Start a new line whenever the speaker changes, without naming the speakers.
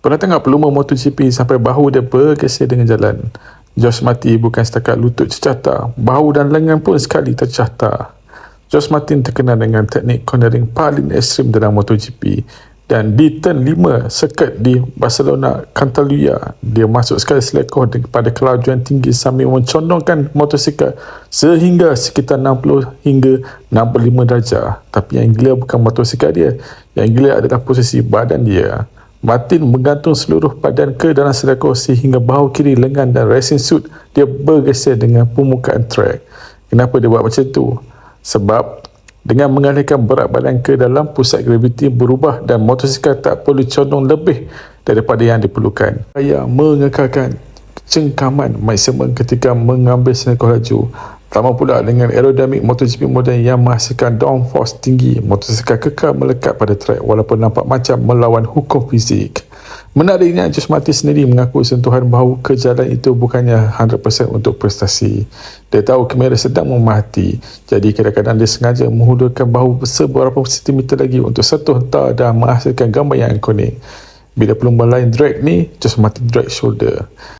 Pernah tengok peluma MotoGP sampai bahu dia bergeser dengan jalan. Josh Martin bukan setakat lutut tercahta, bahu dan lengan pun sekali tercahta. Josh Martin terkenal dengan teknik cornering paling ekstrim dalam MotoGP, dan di turn 5 sirkuit di Barcelona Catalunya, dia masuk sekali selekoh pada kelajuan tinggi sambil mencondongkan motosikal sehingga sekitar 60 hingga 65 darjah. Tapi yang gila bukan motosikal dia, yang gila adalah posisi badan dia. Martin menggantung seluruh badan ke dalam selekoh sehingga bahu kiri, lengan dan racing suit dia bergeser dengan permukaan track. Kenapa dia buat macam tu? Sebab dengan mengalihkan berat badan ke dalam, pusat graviti berubah dan motosikal tak perlu condong lebih daripada yang diperlukan. Saya mengekalkan cengkaman maksimum ketika mengambil selekoh laju. Tambah pula dengan aerodinamik MotoGP moden yang menghasilkan downforce tinggi, motosikal kekal melekat pada trek walaupun nampak macam melawan hukum fizik. Menariknya, Josh Martin sendiri mengaku sentuhan bahu ke jalan itu bukannya 100% untuk prestasi. Dia tahu kamera sedang memerhati, jadi kadang-kadang dia sengaja menghulurkan bahu seberapa sentimeter lagi untuk sentuh tar dan menghasilkan gambar yang ikonik. Bila pelumba lain drag ni, Josh Martin drag shoulder.